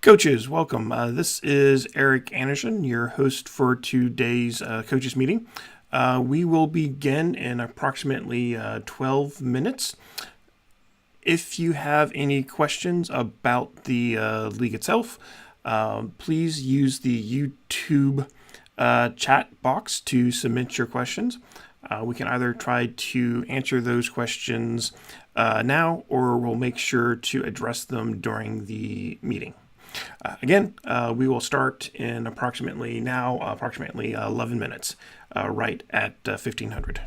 Coaches, welcome. This is Erik Anderson, your host for today's coaches meeting. We will begin in approximately 12 minutes. If you have any questions about the league itself, please use the YouTube chat box to submit your questions. We can either try to answer those questions now, or we'll make sure to address them during the meeting. Again, we will start in approximately 11 minutes, right at 1500.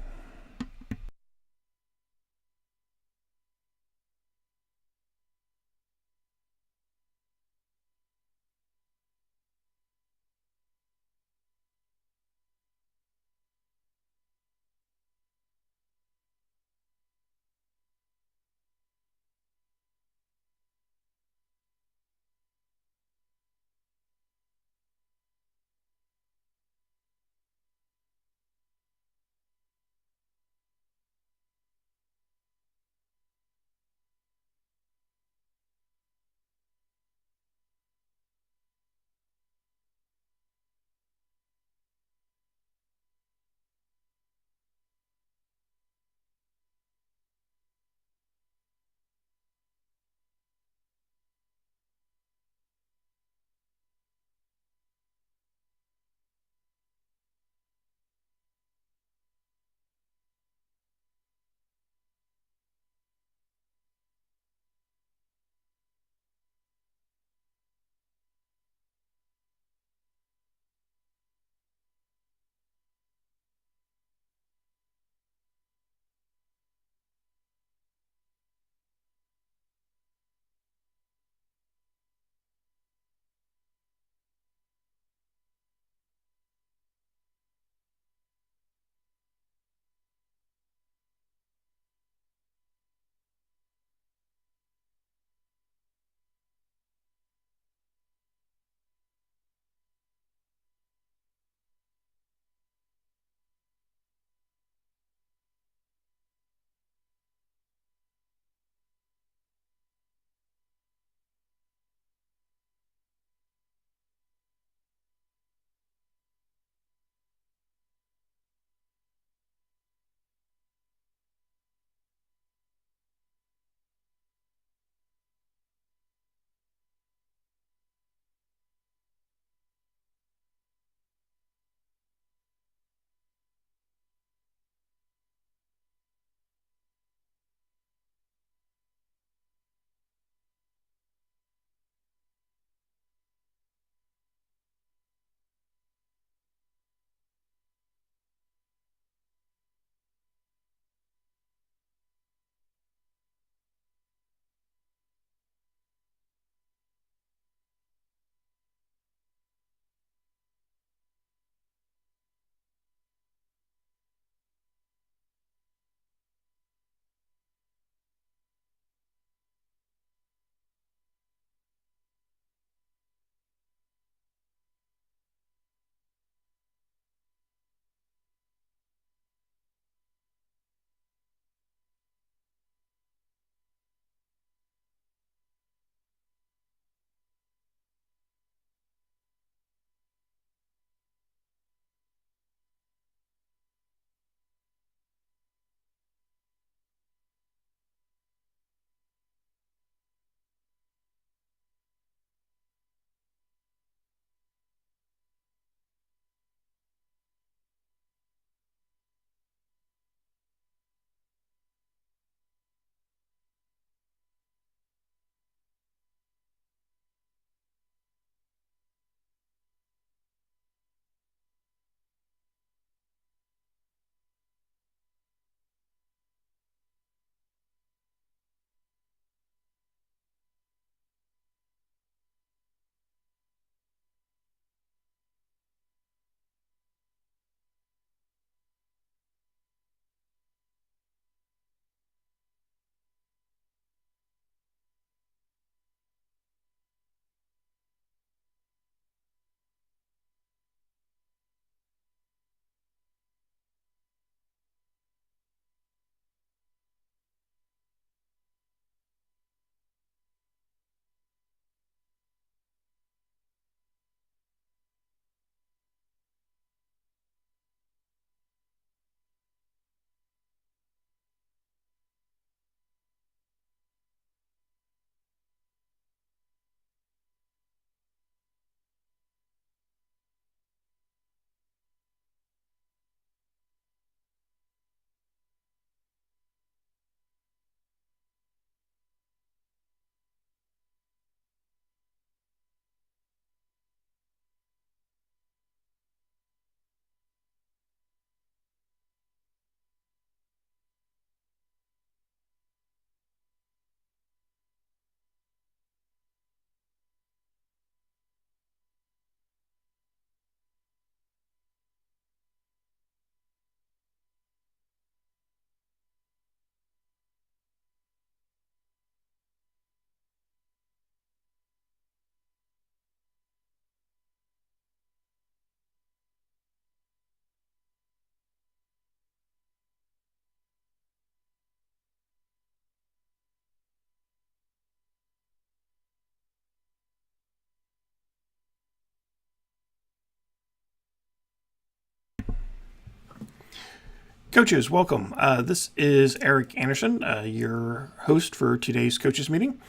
Coaches, welcome. This is Erik Anderson, your host for today's coaches meeting.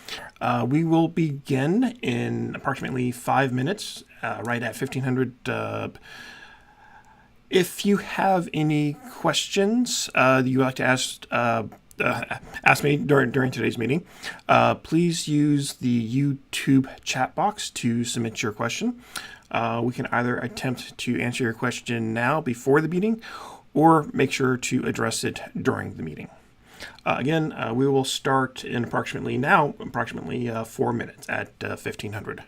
We will begin in approximately 5 minutes, right at 1500. If you have any questions you'd like to ask me during today's meeting, please use the YouTube chat box to submit your question. We can either attempt to answer your question now before the meeting, or make sure to address it during the meeting. Again, we will start in approximately 4 minutes at 1500.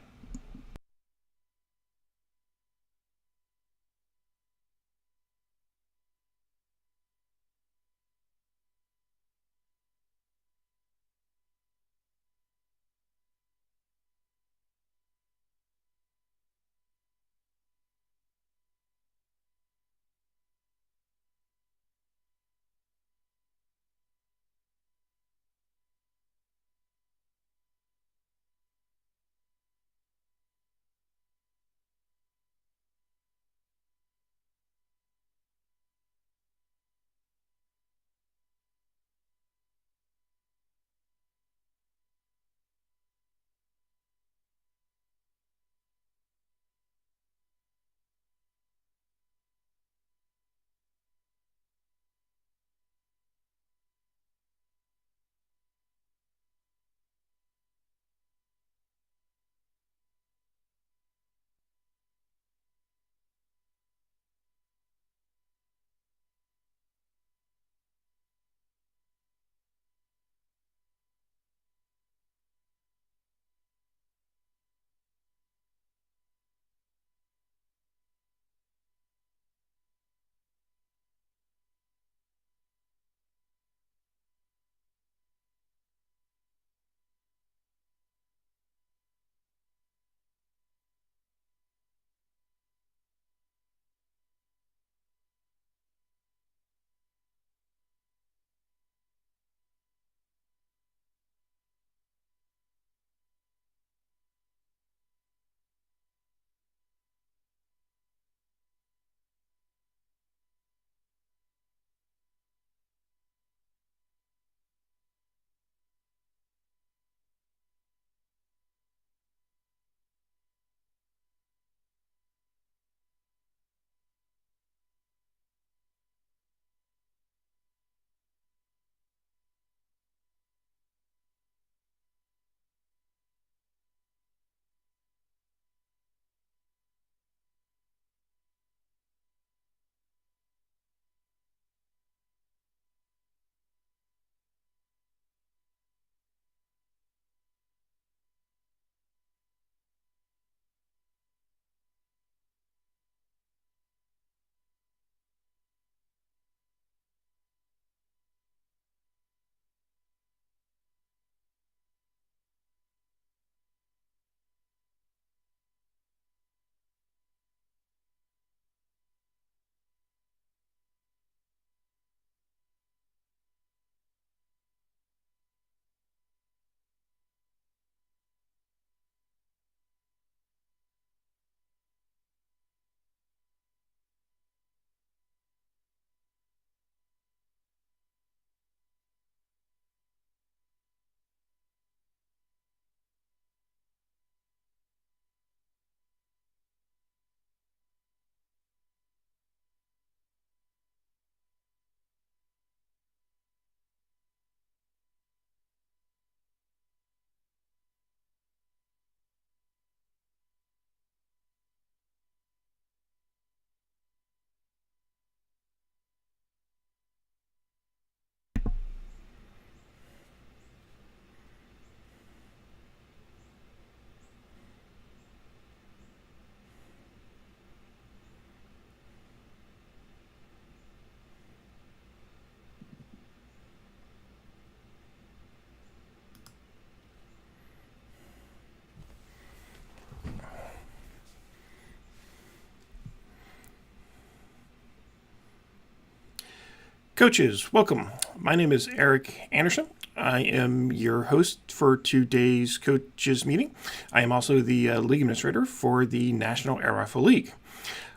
Coaches, welcome. My name is Erik Anderson. I am your host for today's coaches meeting. I am also the league administrator for the National Air Rifle League.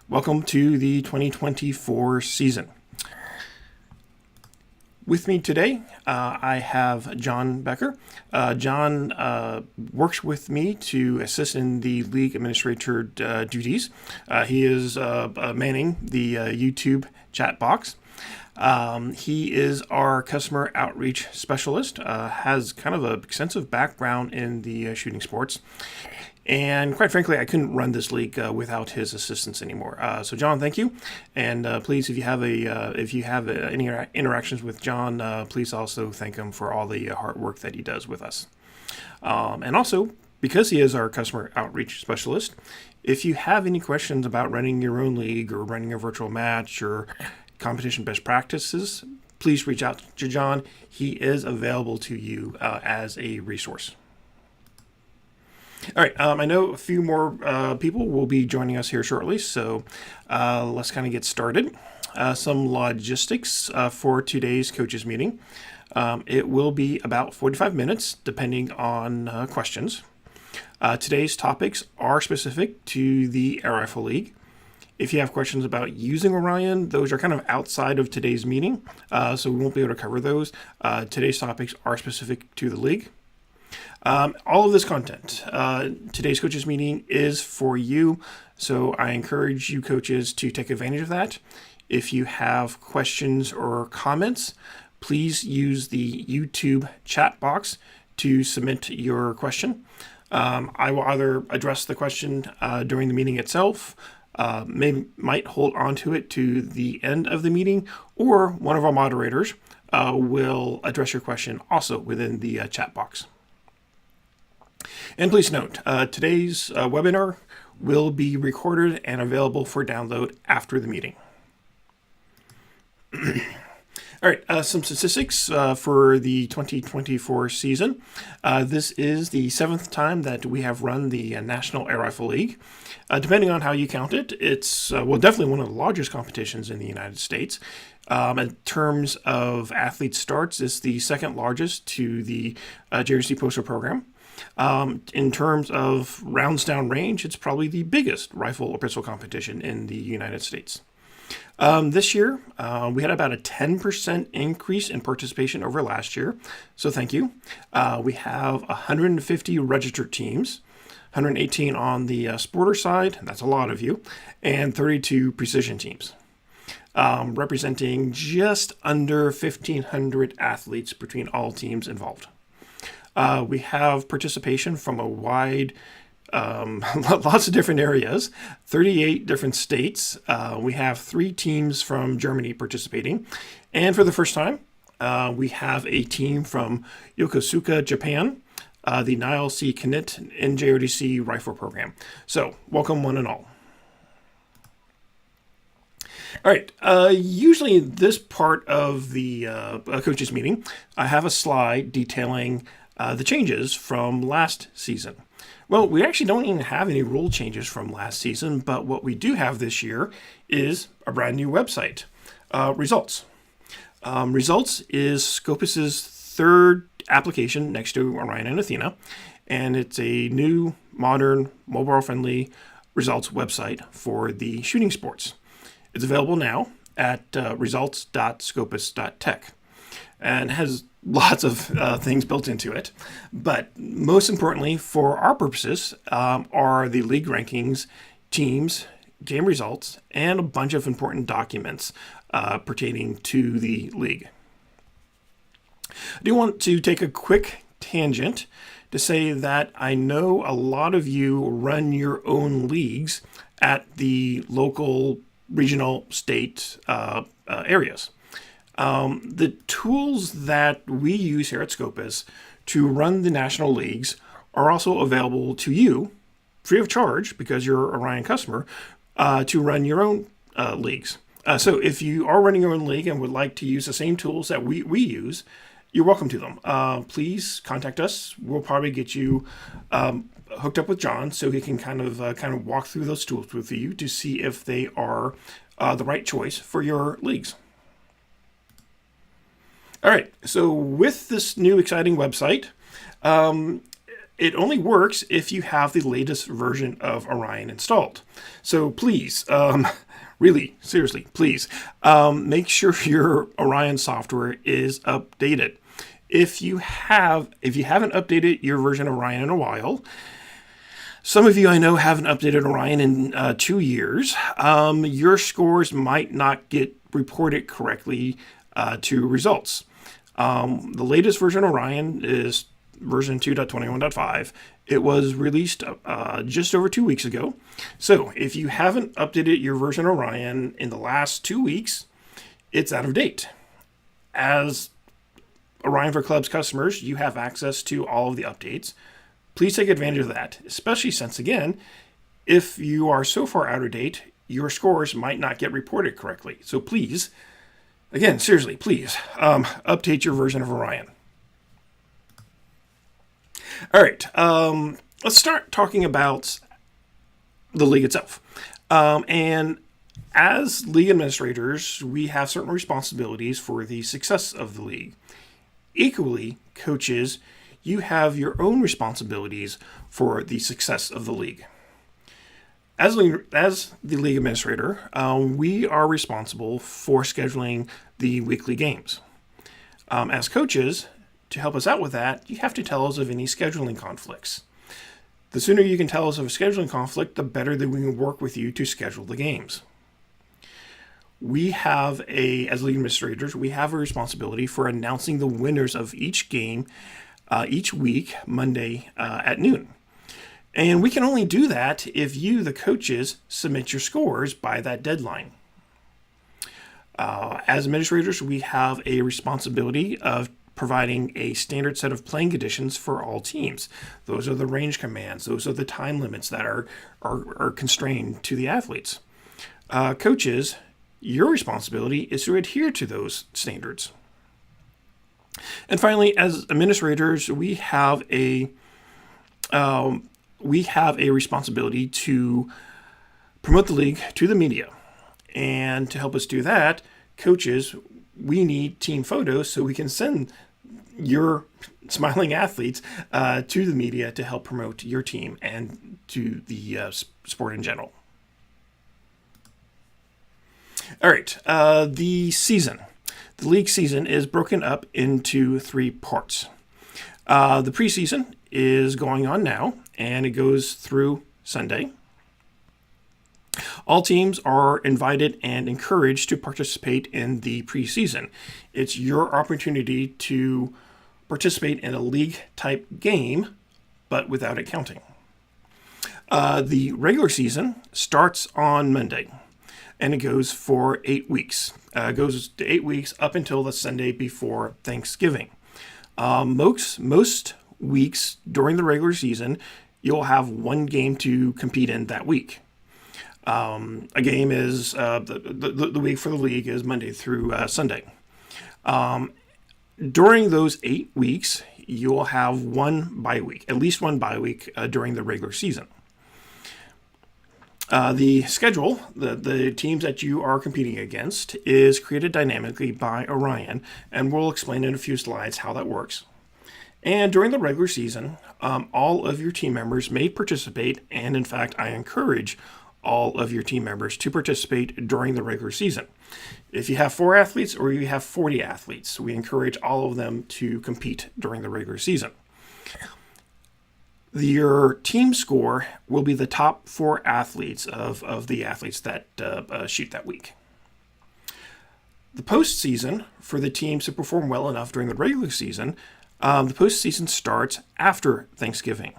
Welcome to the 2024 season. With me today, I have John Becker. John works with me to assist in the league administrator duties. He is manning the YouTube chat box. He is our customer outreach specialist, has kind of an extensive background in the shooting sports. And quite frankly, I couldn't run this league without his assistance anymore. So, John, thank you. And please, if you have any interactions with John, please also thank him for all the hard work that he does with us. And also, because he is our customer outreach specialist, if you have any questions about running your own league or running a virtual match or competition best practices, please reach out to John. He is available to you as a resource. All right, I know a few more people will be joining us here shortly, so let's kind of get started. Some logistics for today's coaches meeting. It will be about 45 minutes, depending on questions. Today's topics are specific to the Air Rifle League. If you have questions about using Orion, those are kind of outside of today's meeting, so we won't be able to cover those. Today's topics are specific to the league. All of this content, today's coaches meeting is for you, so I encourage you coaches to take advantage of that. If you have questions or comments, please use the YouTube chat box to submit your question. I will either address the question during the meeting itself, might hold on to it to the end of the meeting, or one of our moderators will address your question also within the chat box. And please note, today's webinar will be recorded and available for download after the meeting. All right, some statistics for the 2024 season. This is the 7th time that we have run the National Air Rifle League. Depending on how you count it, it's definitely one of the largest competitions in the United States. In terms of athlete starts, it's the second largest to the JRC Postal Program. In terms of rounds down range, it's probably the biggest rifle or pistol competition in the United States. This year, we had about a 10% increase in participation over last year, so thank you. We have 150 registered teams, 118 on the sporter side, that's a lot of you, and 32 precision teams, representing just under 1,500 athletes between all teams involved. We have participation from a wide, lots of different areas, 38 different states. We have 3 teams from Germany participating. And for the first time, we have a team from Yokosuka, Japan, the Nile C. Knit NJRDC rifle program. So welcome one and all. All right, usually this part of the coaches meeting, I have a slide detailing the changes from last season. Well, we actually don't even have any rule changes from last season, but what we do have this year is a brand new website, Results. Results is Scopus's 3rd application next to Orion and Athena, and it's a new, modern, mobile-friendly results website for the shooting sports. It's available now at results.scopus.tech and has lots of things built into it. But most importantly, for our purposes, are the league rankings, teams, game results, and a bunch of important documents pertaining to the league. I do want to take a quick tangent to say that I know a lot of you run your own leagues at the local, regional, state areas. The tools that we use here at Scopus to run the national leagues are also available to you free of charge because you're a Orion customer to run your own leagues. So if you are running your own league and would like to use the same tools that we use, you're welcome to them. Please contact us. We'll probably get you hooked up with John so he can kind of walk through those tools with you to see if they are the right choice for your leagues. All right, so with this new exciting website, it only works if you have the latest version of Orion installed. So please, really, seriously, please, make sure your Orion software is updated. If you haven't updated your version of Orion in a while, some of you I know haven't updated Orion in 2 years. Your scores might not get reported correctly to results. The latest version of Orion is version 2.21.5. It was released just over 2 weeks ago. So if you haven't updated your version of Orion in the last 2 weeks, it's out of date. As Orion for Clubs customers, you have access to all of the updates. Please take advantage of that, especially since, again, if you are so far out of date, your scores might not get reported correctly. So please, again, seriously, please, update your version of Orion. All right, let's start talking about the league itself. And as league administrators, we have certain responsibilities for the success of the league. Equally, coaches, you have your own responsibilities for the success of the league. As the league administrator, we are responsible for scheduling the weekly games. As coaches, to help us out with that, you have to tell us of any scheduling conflicts. The sooner you can tell us of a scheduling conflict, the better that we can work with you to schedule the games. As league administrators, we have a responsibility for announcing the winners of each game each week, Monday at noon. And we can only do that if you, the coaches, submit your scores by that deadline. As administrators, we have a responsibility of providing a standard set of playing conditions for all teams. Those are the range commands. Those are the time limits that are constrained to the athletes. Coaches, your responsibility is to adhere to those standards. And finally, as administrators, we have a responsibility to promote the league to the media. And to help us do that, coaches, we need team photos so we can send your smiling athletes to the media to help promote your team and to the sport in general. All right, the season. The league season is broken up into 3 parts. The preseason is going on now, and it goes through Sunday. All teams are invited and encouraged to participate in the preseason. It's your opportunity to participate in a league-type game, but without it counting. The regular season starts on Monday, and it goes for 8 weeks. It goes to 8 weeks up until the Sunday before Thanksgiving. Most weeks during the regular season, you'll have one game to compete in that week. A game is the week for the league is Monday through Sunday. During those 8 weeks, you'll have one bye week, at least one bye week during the regular season. The schedule, the teams that you are competing against, is created dynamically by Orion, and we'll explain in a few slides how that works. And during the regular season, all of your team members may participate, and in fact, I encourage all of your team members to participate during the regular season. If you have 4 athletes or you have 40 athletes, we encourage all of them to compete during the regular season. Your team score will be the top 4 athletes of the athletes that shoot that week. The postseason, for the teams to perform well enough during the regular season, the postseason starts after Thanksgiving,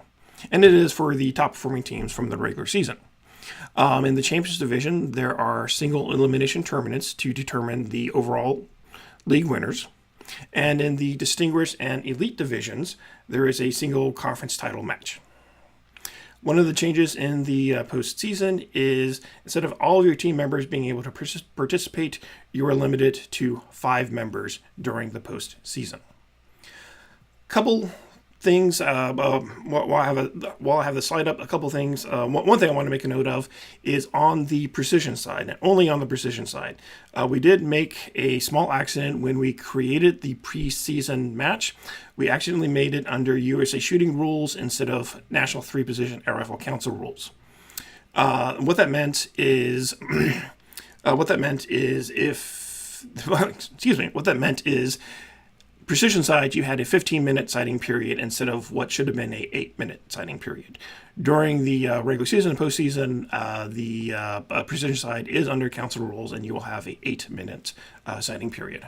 and it is for the top performing teams from the regular season. In the Champions Division, there are single elimination tournaments to determine the overall league winners. And in the Distinguished and Elite Divisions, there is a single conference title match. One of the changes in the postseason is instead of all of your team members being able to participate, you are limited to 5 members during the postseason. Couple things, while I have the slide up, a couple things. One thing I want to make a note of is on the precision side, and only on the precision side. We did make a small accident when we created the preseason match. We accidentally made it under USA shooting rules instead of National 3-Position Air Rifle Council rules. What that meant is What that meant is what that meant is precision side, you had a 15-minute sighting period instead of what should have been a 8-minute sighting period. During the regular season and postseason, the precision side is under council rules, and you will have a 8-minute sighting period.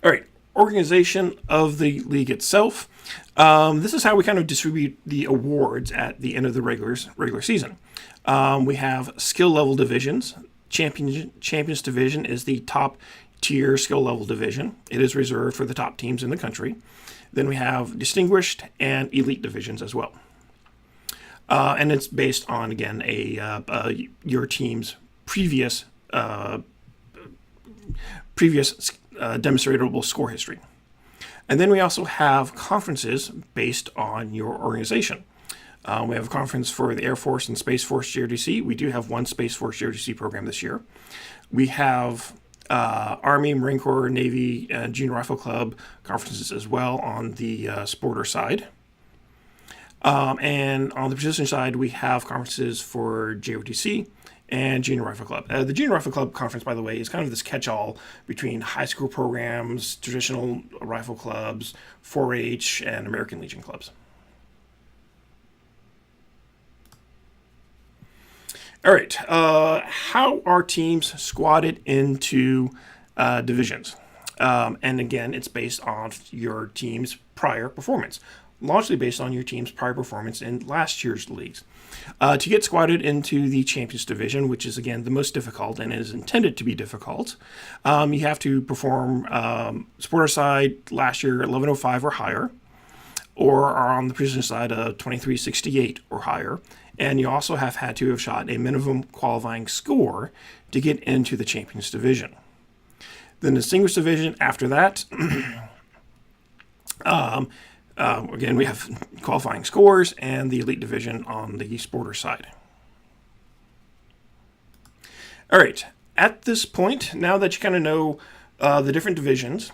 All right, organization of the league itself. This is how we kind of distribute the awards at the end of the regular season. We have skill level divisions. Champions division is the top tier skill level division. It is reserved for the top teams in the country. Then we have distinguished and elite divisions as well. And it's based on, again, your team's previous demonstratable score history. And then we also have conferences based on your organization. We have a conference for the Air Force and Space Force JRDC. We do have one Space Force JRDC program this year. We have Army, Marine Corps, Navy, Junior Rifle Club conferences as well on the sporter side. And on the precision side, we have conferences for JRDC and Junior Rifle Club. The Junior Rifle Club conference, by the way, is kind of this catch-all between high school programs, traditional rifle clubs, 4-H, and American Legion clubs. All right, how are teams squatted into divisions? And again, it's based on your team's prior performance, largely based on your team's prior performance in last year's leagues. To get squatted into the Champions Division, which is, again, the most difficult and is intended to be difficult, you have to perform sporter side last year 1105 or higher, or are on the precision side 2368 or higher. And you also have had to have shot a minimum qualifying score to get into the Champions Division. The Distinguished Division after that, again, we have qualifying scores, and the Elite Division on the sporter side. All right, at this point, now that you kind of know the different divisions,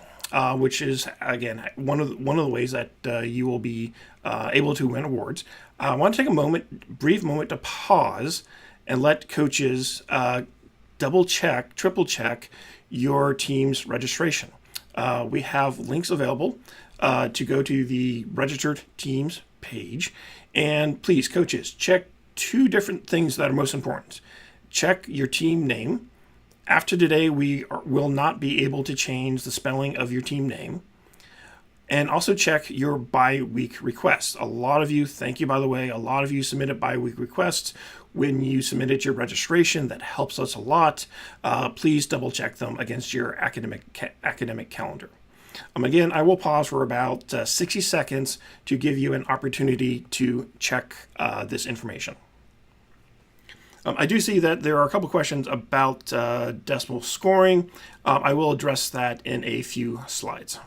which is, again, one of the ways that you will be able to win awards, I want to take a brief moment to pause and let coaches triple check your team's registration. We have links available to go to the registered teams page. And please, coaches, check two different things that are most important. Check your team name. After today, we will not be able to change the spelling of your team name. And also check your bi-week requests. Thank you, by the way, a lot of you submitted bi-week requests when you submitted your registration. That helps us a lot. Please double check them against your academic calendar. Again, I will pause for about 60 seconds to give you an opportunity to check this information. I do see that there are a couple questions about decimal scoring. I will address that in a few slides.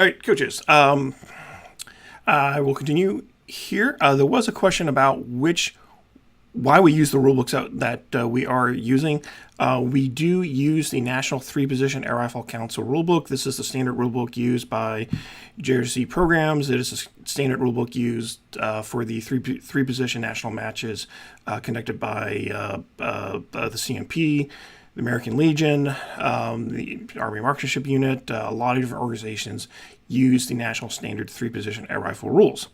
All right, coaches, I will continue here. There was a question about why we use the rulebooks that we are using. We do use the National 3-Position Air Rifle Council rulebook. This is the standard rulebook used by JRC programs. It is a standard rulebook used for the three-position national matches conducted by the CMP, the American Legion, the Army Marksmanship Unit. A lot of different organizations use the national standard 3-position air rifle rules.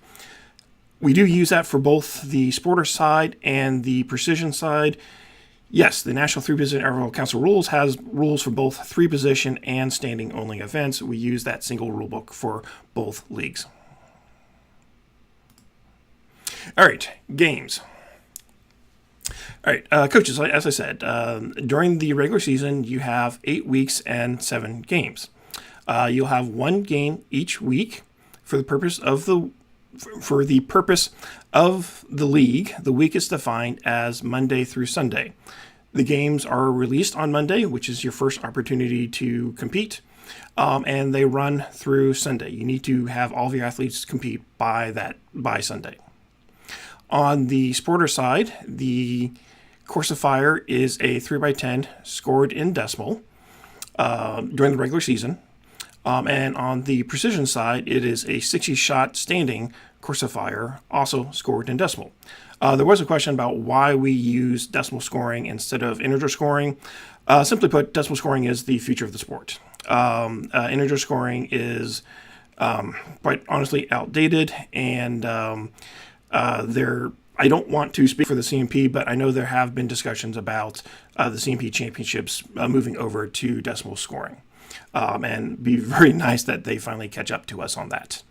We do use that for both the sporter side and the precision side. Yes, the National Three-Position Air Rifle Council rules has rules for both three-position and standing-only events. We use that single rule book for both leagues. All right, games. All right, coaches, as I said, during the regular season, you have 8 weeks and 7 games. You'll have one game each week for the purpose of the league. The week is defined as Monday through Sunday. The games are released on Monday, which is your first opportunity to compete, and they run through Sunday. You need to have all of your athletes compete by Sunday. On the sporter side, the Course of Fire is a 3x10 scored in decimal during the regular season. And on the precision side, it is a 60-shot standing Course of Fire, also scored in decimal. There was a question about why we use decimal scoring instead of integer scoring. Simply put, decimal scoring is the future of the sport. Integer scoring is quite honestly outdated, and I don't want to speak for the CMP, but I know there have been discussions about the CMP championships moving over to decimal scoring. And be very nice that they finally catch up to us on that.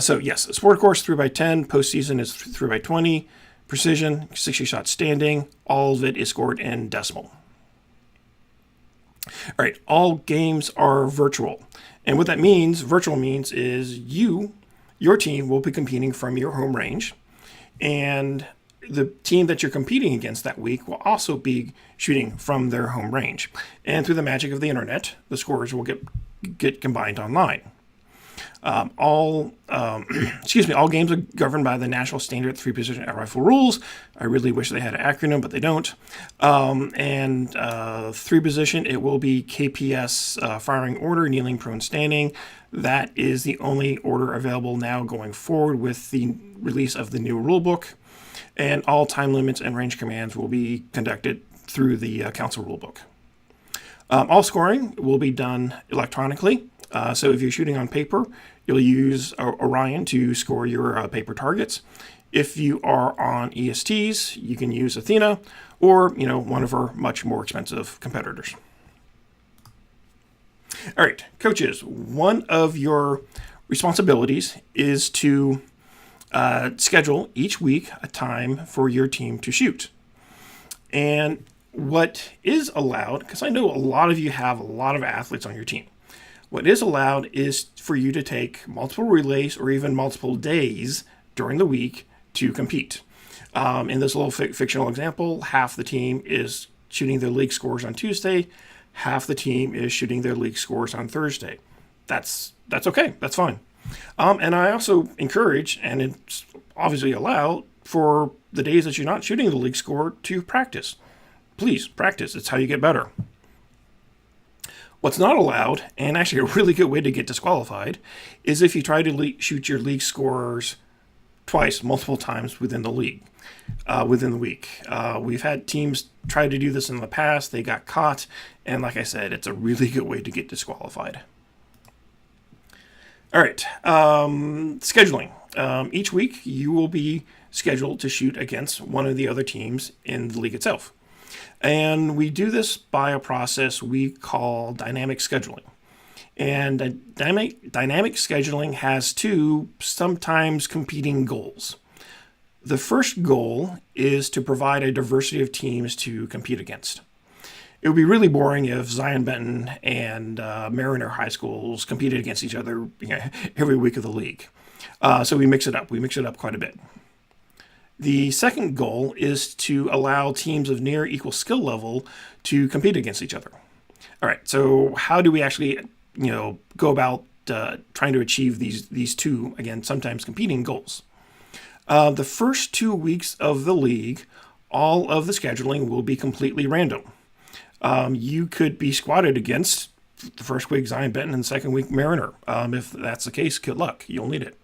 So yes, sport course 3x10, postseason is 3x20, precision 60-shot standing. All of it is scored in decimal. All right, all games are virtual, and what that means, virtual means, is your team will be competing from your home range, and the team that you're competing against that week will also be shooting from their home range. And through the magic of the internet, the scores will get combined online. All games are governed by the National Standard Three-Position Air Rifle rules. I really wish they had an acronym, but they don't. Three-position, it will be KPS firing order, kneeling, prone, standing. That is the only order available now going forward with the release of the new rule book. And all time limits and range commands will be conducted through the council rulebook. All scoring will be done electronically. So if you're shooting on paper, you'll use Orion to score your paper targets. If you are on ESTs, you can use Athena or one of our much more expensive competitors. All right, coaches, one of your responsibilities is to schedule each week a time for your team to shoot. And what is allowed, because I know a lot of you have a lot of athletes on your team, what is allowed is for you to take multiple relays or even multiple days during the week to compete. In this little fictional example, half the team is shooting their league scores on Tuesday, half the team is shooting their league scores on Thursday. That's okay, that's fine. And I also encourage, and it's obviously allowed, for the days that you're not shooting the league score to practice. Please practice. It's how you get better. What's not allowed, and actually a really good way to get disqualified, is if you try to shoot your league scores twice, multiple times within the league, within the week. We've had teams try to do this in the past. They got caught, and like I said, it's a really good way to get disqualified. All right, scheduling. Each week, you will be scheduled to shoot against one of the other teams in the league itself. And we do this by a process we call dynamic scheduling. And dynamic scheduling has two sometimes competing goals. The first goal is to provide a diversity of teams to compete against. It would be really boring if Zion Benton and Mariner High Schools competed against each other every week of the league. So we mix it up. We mix it up quite a bit. The second goal is to allow teams of near equal skill level to compete against each other. All right, so how do we actually, go about trying to achieve these two, again, sometimes competing goals? The first 2 weeks of the league, all of the scheduling will be completely random. You could be squatted against the first week Zion Benton and the second week Mariner. If that's the case, good luck. You'll need it.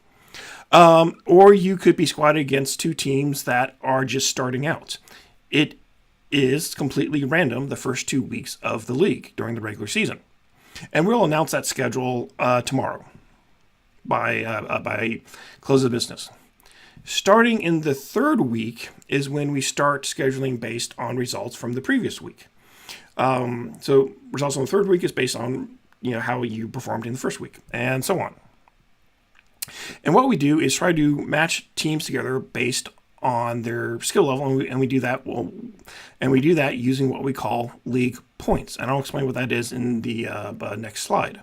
Or you could be squatted against two teams that are just starting out. It is completely random the first 2 weeks of the league during the regular season. And we'll announce that schedule tomorrow by close of business. Starting in the third week is when we start scheduling based on results from the previous week. So results on the third week is based on how you performed in the first week, and so on. And what we do is try to match teams together based on their skill level, and we do that using what we call league points. And I'll explain what that is in the next slide.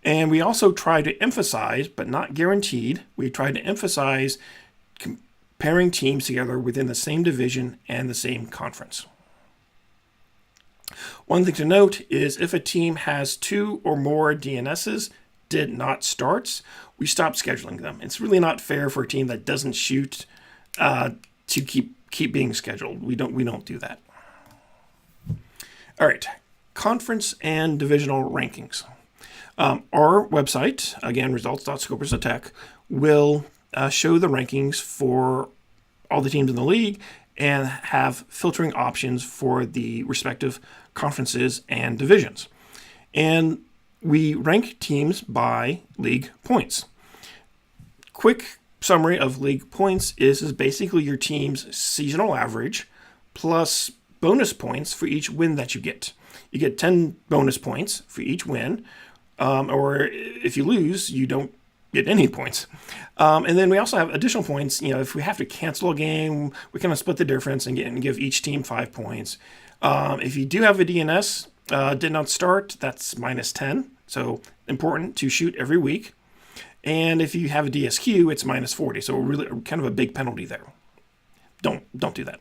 And we also try to emphasize, but not guaranteed, we try to emphasize comparing teams together within the same division and the same conference. One thing to note is if a team has 2 or more DNSs, did not starts, we stop scheduling them. It's really not fair for a team that doesn't shoot to keep being scheduled. We don't do that. All right, conference and divisional rankings. Our website, again, results.scopers.tech, will show the rankings for all the teams in the league and have filtering options for the respective conferences and divisions. And we rank teams by league points. Quick summary of league points is basically your team's seasonal average plus bonus points for each win that you get. You get 10 bonus points for each win, or if you lose, you don't get any points. And then we also have additional points. If we have to cancel a game, we kind of split the difference and give each team 5 points. If you do have a DNS, did not start, that's minus 10. So important to shoot every week. And if you have a DSQ, it's minus 40. So really kind of a big penalty there. Don't do that.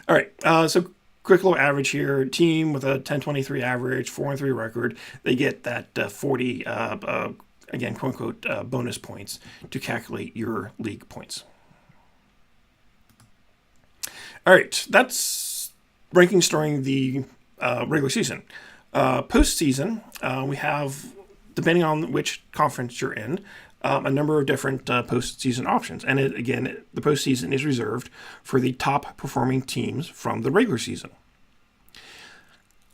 All right. So quick little average here. Team with a 10-23 average, 4-3 record. They get that 40, again, quote unquote, bonus points to calculate your league points. All right. That's rankings during the regular season. Postseason, we have, depending on which conference you're in, a number of different postseason options. And the postseason is reserved for the top performing teams from the regular season.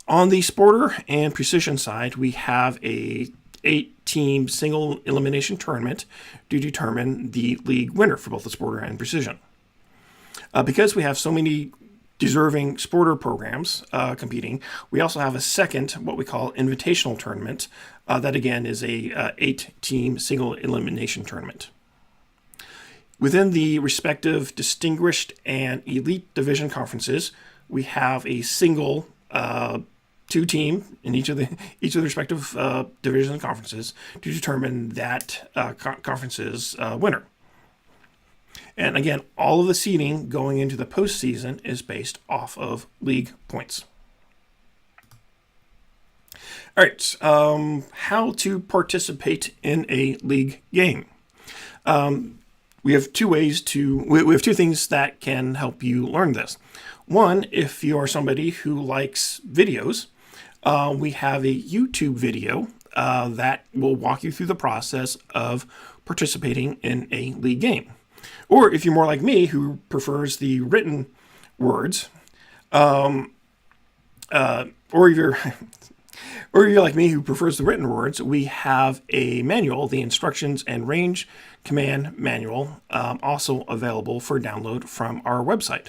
On the Sporter and Precision side, we have a 8-team single elimination tournament to determine the league winner for both the Sporter and Precision. Because we have so many deserving Sporter programs competing, we also have a second, what we call invitational tournament, that again is a 8-team single elimination tournament. Within the respective distinguished and elite division conferences, we have a single 2-team in each of the respective divisions and conferences to determine that conference's winner. And again, all of the seeding going into the postseason is based off of league points. All right, how to participate in a league game. We have 2 ways we have 2 things that can help you learn this. One, if you are somebody who likes videos, we have a YouTube video that will walk you through the process of participating in a league game. Or if you're more like me, who prefers the written words, or if you're like me, who prefers the written words, we have a manual, the Instructions and Range Command Manual, also available for download from our website.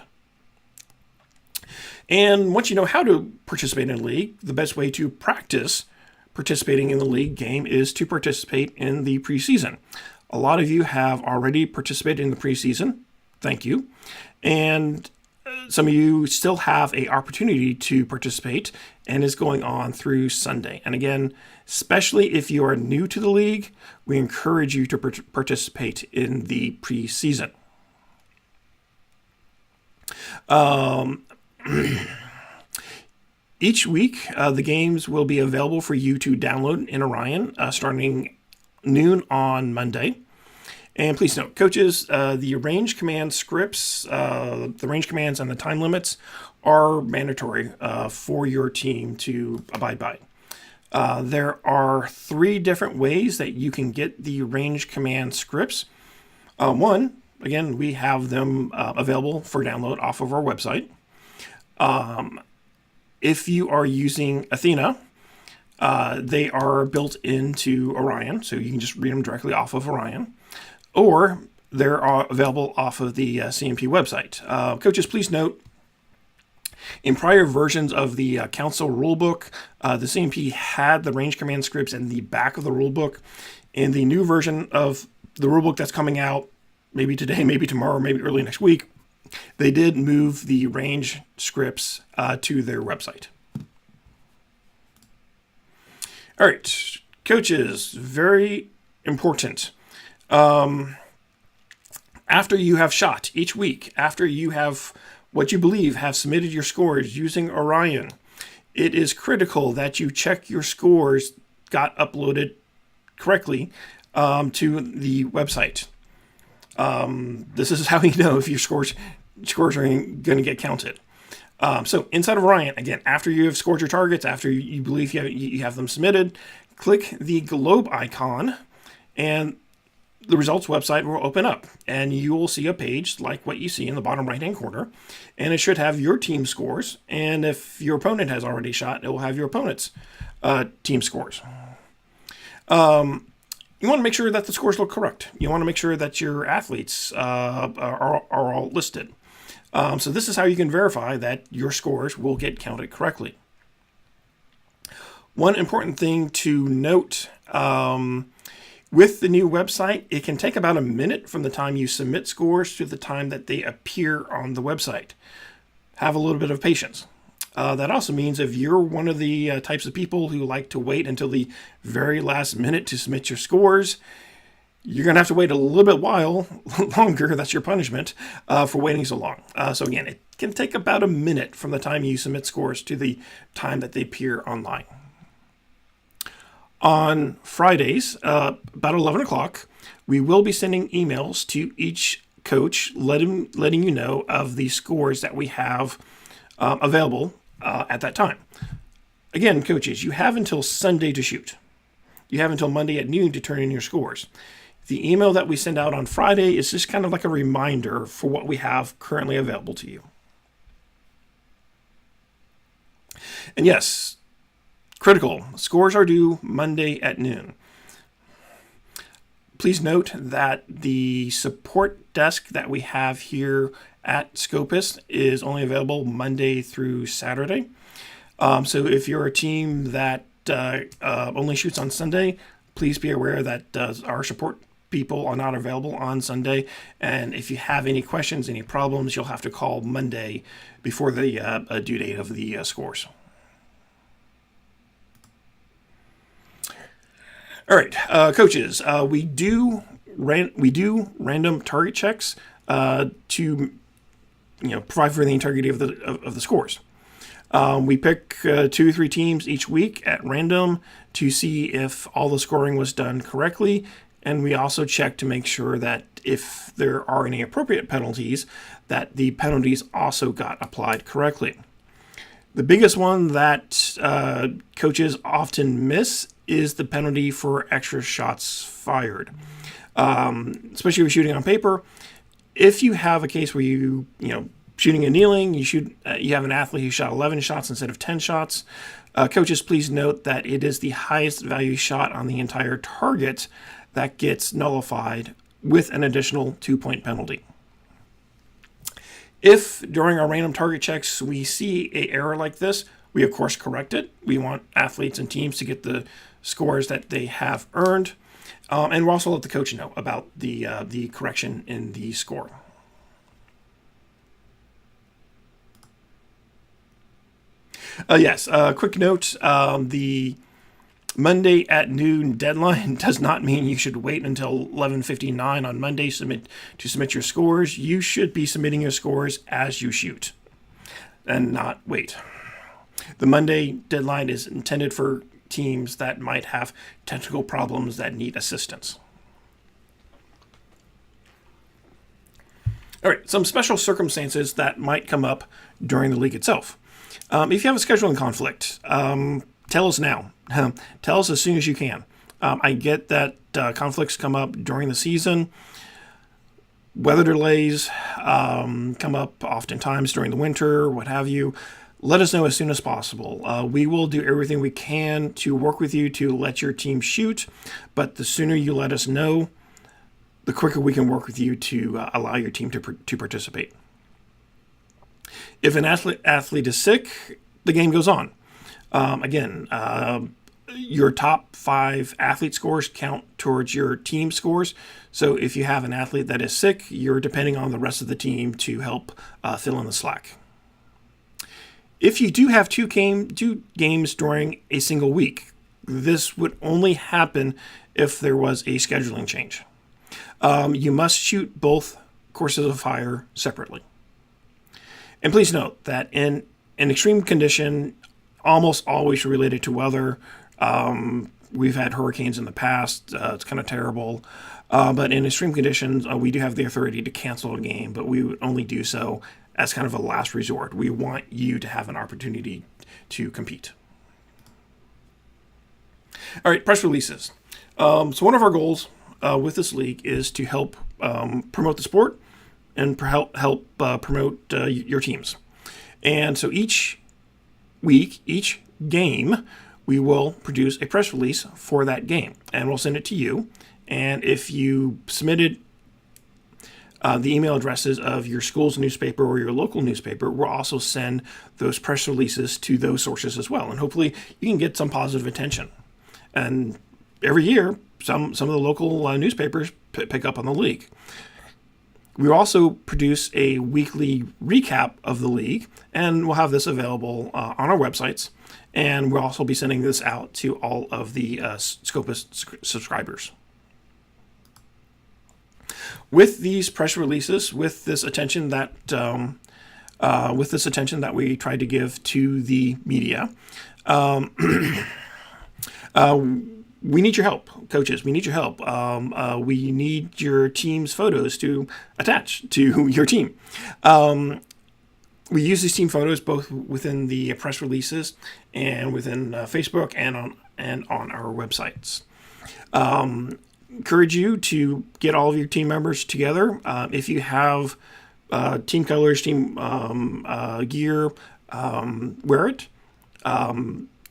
And once you know how to participate in a league, the best way to practice participating in the league game is to participate in the preseason. A lot of you have already participated in the preseason. Thank you. And some of you still have an opportunity to participate, and is going on through Sunday. And again, especially if you are new to the league, we encourage you to participate in the preseason. Each week, the games will be available for you to download in Orion starting noon on Monday. And please note, coaches, the range command scripts, the range commands and the time limits are mandatory for your team to abide by. There are 3 different ways that you can get the range command scripts. One, again, we have them available for download off of our website. If you are using Athena, they are built into Orion, so you can just read them directly off of Orion. Or they're available off of the CMP website. Coaches, please note, in prior versions of the Council rulebook, the CMP had the range command scripts in the back of the rulebook. In the new version of the rulebook that's coming out, maybe today, maybe tomorrow, maybe early next week, they did move the range scripts to their website. All right, coaches, very important. After you have shot each week, after you have what you believe have submitted your scores using Orion, it is critical that you check your scores got uploaded correctly to the website. This is how you know if your scores are going to get counted. So inside of Orion, again, after you have scored your targets, after you believe you have them submitted, click the globe icon and the results website will open up and you will see a page like what you see in the bottom right hand corner, and it should have your team scores, and if your opponent has already shot, it will have your opponent's team scores. You want to make sure that the scores look correct. You want to make sure that your athletes are all listed. So this is how you can verify that your scores will get counted correctly. One important thing to note, with the new website, it can take about a minute from the time you submit scores to the time that they appear on the website. Have a little bit of patience. That also means if you're one of the types of people who like to wait until the very last minute to submit your scores, you're going to have to wait a little bit while longer. That's your punishment for waiting so long. So again, it can take about a minute from the time you submit scores to the time that they appear online. On Fridays, about 11 o'clock, we will be sending emails to each coach letting you know of the scores that we have available at that time. Again, coaches, you have until Sunday to shoot. You have until Monday at noon to turn in your scores. The email that we send out on Friday is just kind of like a reminder for what we have currently available to you. And yes, critical, scores are due Monday at noon. Please note that the support desk that we have here at Scopus is only available Monday through Saturday. So if you're a team that only shoots on Sunday, please be aware that our support people are not available on Sunday. And if you have any questions, any problems, you'll have to call Monday before the due date of the scores. All right, coaches, we do random target checks to provide for the integrity of the scores. We pick 2 or 3 teams each week at random to see if all the scoring was done correctly, and we also check to make sure that if there are any appropriate penalties, that the penalties also got applied correctly. The biggest one that coaches often miss is the penalty for extra shots fired, especially if you're shooting on paper. If you have a case where you shooting and kneeling, you have an athlete who shot 11 shots instead of 10 shots. Coaches, please note that it is the highest value shot on the entire target that gets nullified with an additional 2-point penalty. If during our random target checks we see an error like this, we of course correct it. We want athletes and teams to get the scores that they have earned, and we'll also let the coach know about the correction in the score. Yes, quick note, the Monday at noon deadline does not mean you should wait until 11:59 on Monday to submit your scores. You should be submitting your scores as you shoot and not wait. The Monday deadline is intended for teams that might have technical problems that need assistance. All right, some special circumstances that might come up during the league itself. If you have a scheduling conflict, tell us now. Tell us as soon as you can. I get that conflicts come up during the season. Weather delays come up oftentimes during the winter, what have you. Let us know as soon as possible. We will do everything we can to work with you to let your team shoot, but the sooner you let us know, the quicker we can work with you to allow your team to participate. If an athlete is sick, the game goes on. Again, your top 5 athlete scores count towards your team scores. So if you have an athlete that is sick, you're depending on the rest of the team to help fill in the slack. If you do have two games during a single week, this would only happen if there was a scheduling change. You must shoot both courses of fire separately. And please note that in an extreme condition, almost always related to weather, we've had hurricanes in the past. It's kind of terrible. But in extreme conditions, we do have the authority to cancel a game, but we would only do so as kind of a last resort. We want you to have an opportunity to compete. All right, press releases. So one of our goals with this league is to help promote the sport and help promote your teams. And so each week, each game, we will produce a press release for that game, and we'll send it to you. And if you submitted the email addresses of your school's newspaper or your local newspaper, we'll also send those press releases to those sources as well. And hopefully you can get some positive attention. And every year, some of the local newspapers pick up on the league. We also produce a weekly recap of the league, and we'll have this available on our websites. And we'll also be sending this out to all of the Scopus subscribers. With these press releases, with this attention that we tried to give to the media, we need your help, coaches. We need your help. We need your team's photos to attach to your team. We use these team photos both within the press releases and within Facebook and on our websites. Encourage you to get all of your team members together. If you have team colors, team gear, wear it.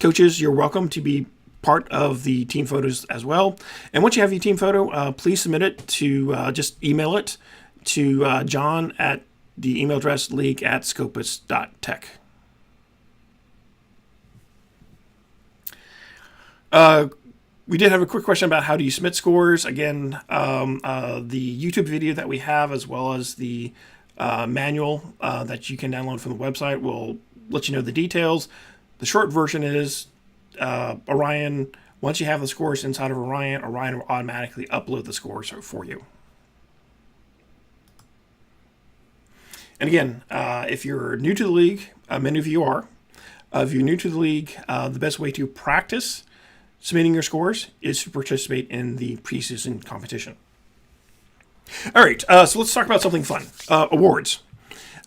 Coaches, you're welcome to be part of the team photos as well. And once you have your team photo, please submit it to just email it to John at the email address league@scopus.tech. We did have a quick question about how do you submit scores. Again, the YouTube video that we have, as well as the manual that you can download from the website, will let you know the details. The short version is Orion. Once you have the scores inside of Orion will automatically upload the scores for you. And again, if you're new to the league, many of you are. If you're new to the league, the best way to practice submitting your scores is to participate in the preseason competition. All right, so let's talk about something fun. Awards.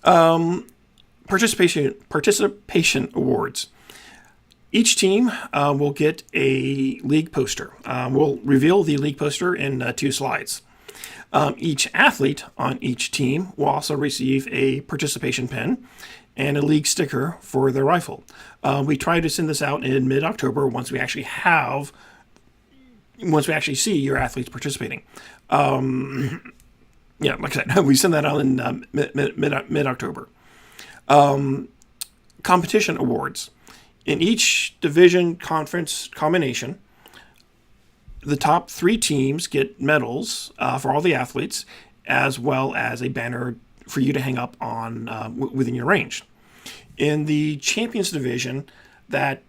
Participation awards. Each team will get a league poster. We'll reveal the league poster in 2 slides. Each athlete on each team will also receive a participation pin and a league sticker for their rifle. We try to send this out in mid-October once we actually see your athletes participating. Yeah, like I said, we send that out in mid-October. Competition awards. In each division conference combination, the top 3 teams get medals for all the athletes, as well as a banner for you to hang up on within your range. In the champions division, that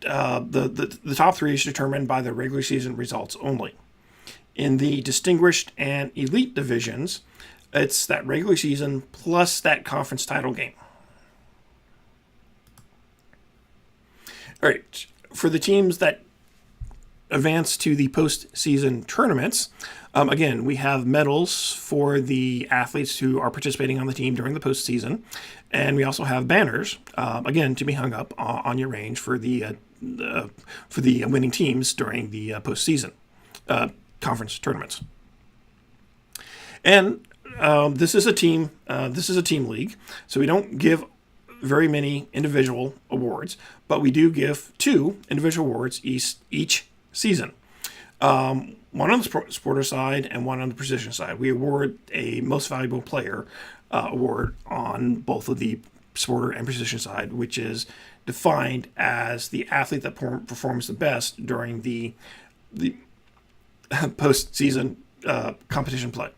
the top 3 is determined by the regular season results only. In the distinguished and elite divisions, it's that regular season plus that conference title game. All right, for the teams that advance to the postseason tournaments, again, we have medals for the athletes who are participating on the team during the postseason, and we also have banners, again, to be hung up on your range for the winning teams during the postseason conference tournaments. And this is a team league, so we don't give very many individual awards, but we do give 2 individual awards each season. one on the sporter side and one on the precision side. We award a most valuable player award on both of the sporter and precision side, which is defined as the athlete that performs the best during the postseason competition play.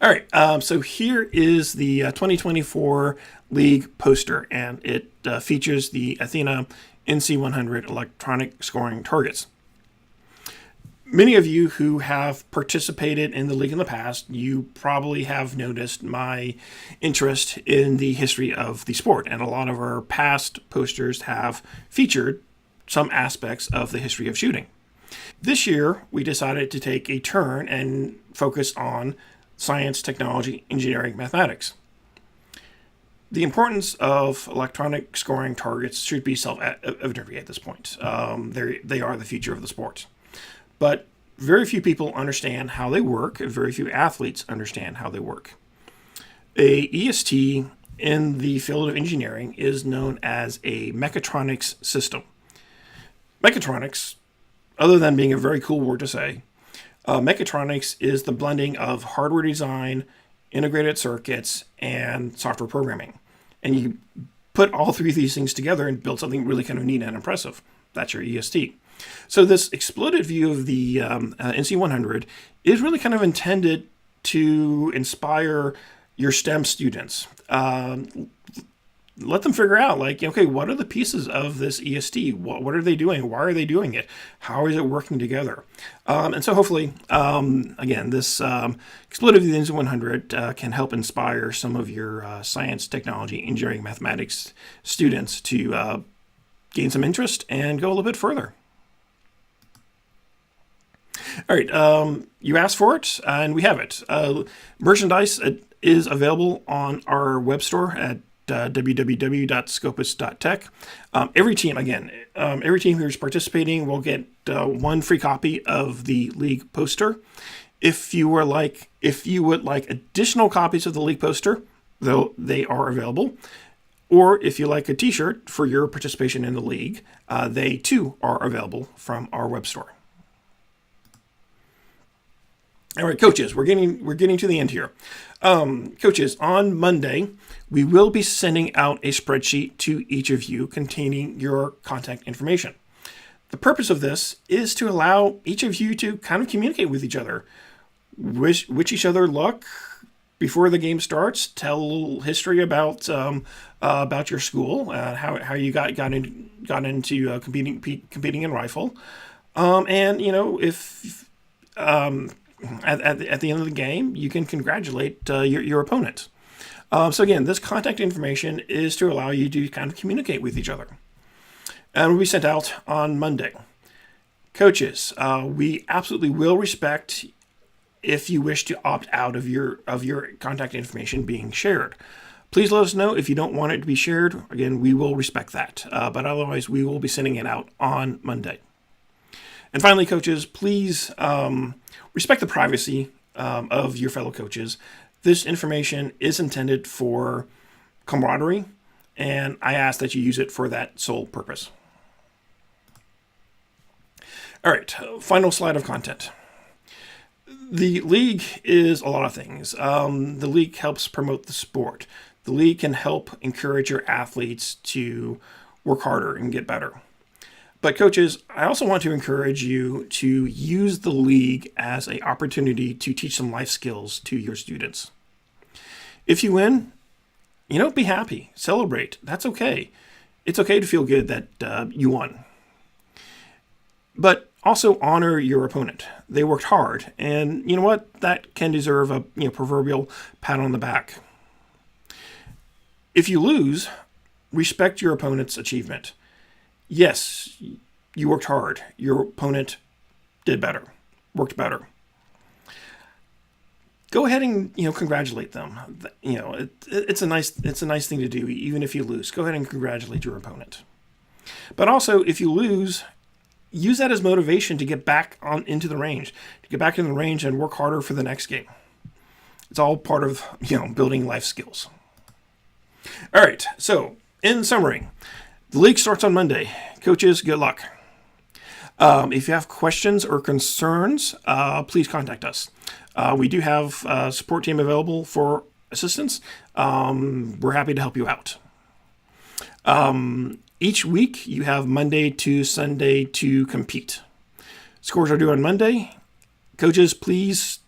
All right, so here is the 2024 league poster, and it features the Athena NC100 electronic scoring targets. Many of you who have participated in the league in the past, you probably have noticed my interest in the history of the sport, and a lot of our past posters have featured some aspects of the history of shooting. This year, we decided to take a turn and focus on science, technology, engineering, mathematics. The importance of electronic scoring targets should be self-evident at this point. They are the future of the sport. But very few people understand how they work. Very few athletes understand how they work. A EST in the field of engineering is known as a mechatronics system. Mechatronics, other than being a very cool word to say, mechatronics is the blending of hardware design, integrated circuits, and software programming. And you put all three of these things together and build something really kind of neat and impressive. That's your EST. So this exploded view of the NC100 is really kind of intended to inspire your STEM students. Let them figure out, like, okay, what are the pieces of this EST? What are they doing? Why are they doing it? How is it working together? And so hopefully, again, this exploded view of the NC100 can help inspire some of your science, technology, engineering, mathematics students to gain some interest and go a little bit further. All right, you asked for it, and we have it. Merchandise is available on our web store at www.scopus.tech. Every team who's participating will get one free copy of the league poster. If you would like additional copies of the league poster, though they are available, or if you like a T-shirt for your participation in the league, they too are available from our web store. All right, coaches, we're getting to the end here. Coaches, on Monday, we will be sending out a spreadsheet to each of you containing your contact information. The purpose of this is to allow each of you to kind of communicate with each other, wish each other luck before the game starts, tell a little history about your school, how you got into competing in rifle, and if at the end of the game, you can congratulate your opponent. So again, this contact information is to allow you to kind of communicate with each other. And will be sent out on Monday. Coaches, we absolutely will respect if you wish to opt out of your contact information being shared. Please let us know if you don't want it to be shared. Again, we will respect that. But otherwise, we will be sending it out on Monday. And finally, coaches, please respect the privacy of your fellow coaches. This information is intended for camaraderie, and I ask that you use it for that sole purpose. All right, final slide of content. The league is a lot of things. The league helps promote the sport. The league can help encourage your athletes to work harder and get better. But coaches, I also want to encourage you to use the league as an opportunity to teach some life skills to your students. If you win, be happy, celebrate. That's okay. It's okay to feel good that you won. But also honor your opponent. They worked hard, and you know what? That can deserve a proverbial pat on the back. If you lose, respect your opponent's achievement. Yes, you worked hard. Your opponent did better, worked better. Go ahead and congratulate them. It's a nice thing to do, even if you lose. Go ahead and congratulate your opponent. But also, if you lose, use that as motivation to get back into the range, and work harder for the next game. It's all part of building life skills. All right. So, in summary. The league starts on Monday. Coaches, good luck. If you have questions or concerns, please contact us. We do have a support team available for assistance. We're happy to help you out. Each week, you have Monday to Sunday to compete. Scores are due on Monday. Coaches, please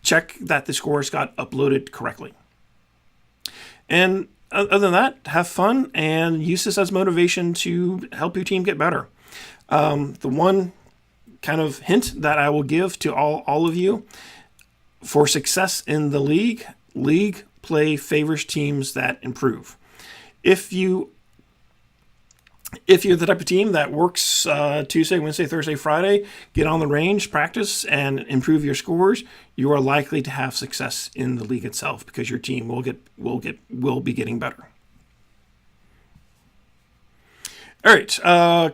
check that the scores got uploaded correctly. And other than that, have fun and use this as motivation to help your team get better. The one kind of hint that I will give to all of you, for success in the league play favors teams that improve. If you're the type of team that works Tuesday, Wednesday, Thursday, Friday, get on the range, practice, and improve your scores, you are likely to have success in the league itself because your team will be getting better. All right,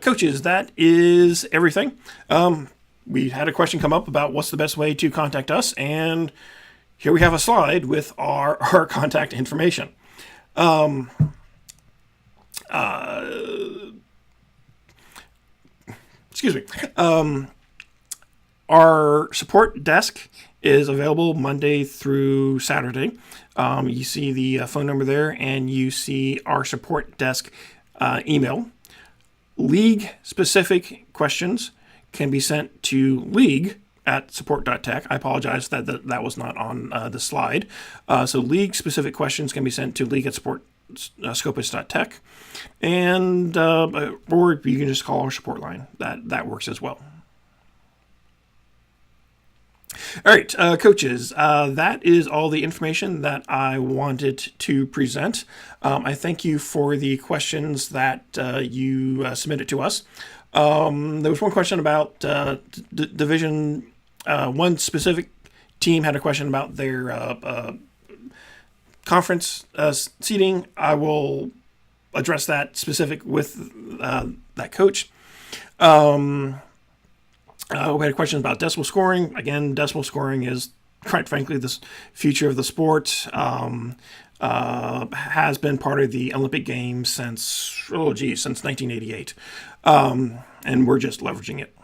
coaches, that is everything. We had a question come up about what's the best way to contact us, and here we have a slide with our contact information. Excuse me. Our support desk is available Monday through Saturday. You see the phone number there, and you see our support desk email. League-specific questions can be sent to league@support.tech. I apologize that was not on the slide. So league-specific questions can be sent to league@scopus.tech. And or you can just call our support line. That works as well. All right, coaches, that is all the information that I wanted to present. I thank you for the questions that you submitted to us. There was one question about Division. One specific team had a question about their conference seating. I will address that specific with that coach. We had a question about decimal scoring. Again, decimal scoring is, quite frankly, the future of the sport. Has been part of the Olympic Games since 1988. And we're just leveraging it.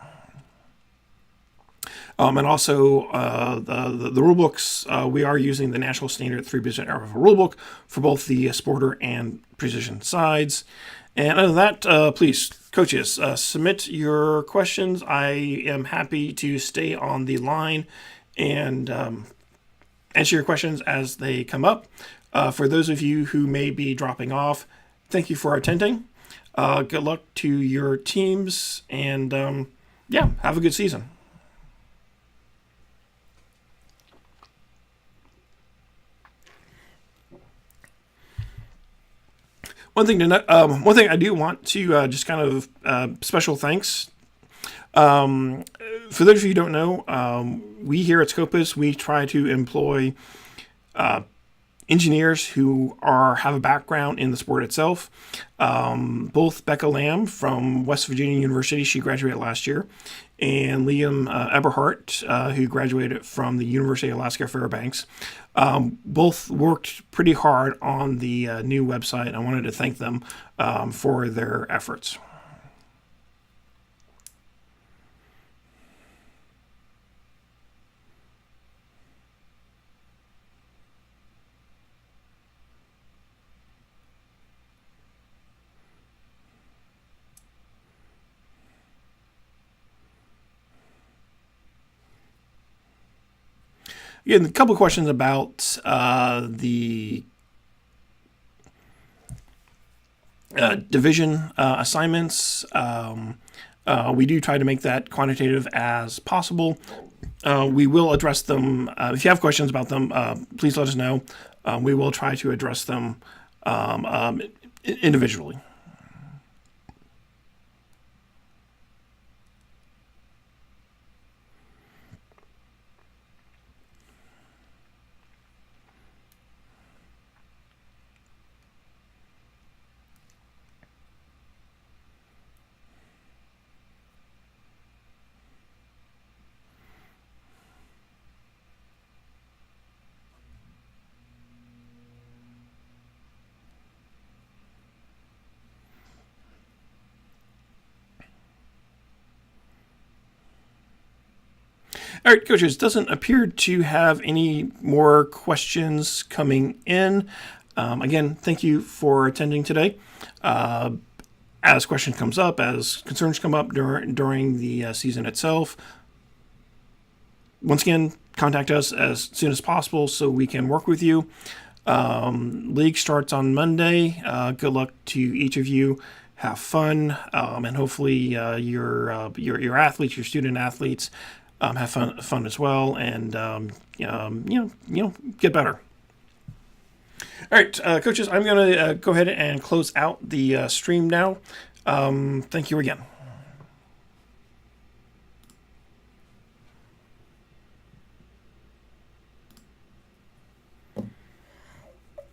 And also, the rule books, we are using the National Standard 3% error rule book for both the sporter and precision sides. And other than that, please, coaches, submit your questions. I am happy to stay on the line and answer your questions as they come up. For those of you who may be dropping off, thank you for attending. Good luck to your teams, and have a good season. One thing I do want to just kind of special thanks. For those of you who don't know, we here at Scopus, we try to employ engineers who have a background in the sport itself. Both Becca Lamb from West Virginia University, she graduated last year, and Liam Eberhardt, who graduated from the University of Alaska Fairbanks. Both worked pretty hard on the new website. I wanted to thank them for their efforts. Again, a couple of questions about the division assignments. We do try to make that quantitative as possible. We will address them. If you have questions about them, please let us know. We will try to address them individually. All right, coaches, doesn't appear to have any more questions coming in. Again, thank you for attending today. As question comes up, as concerns come up during the season itself, once again, contact us as soon as possible so we can work with you. League starts on Monday. Good luck to each of you. Have fun, and hopefully your athletes, your student athletes, have fun as well, and get better. All right, coaches, I'm going to go ahead and close out the stream now. Thank you again.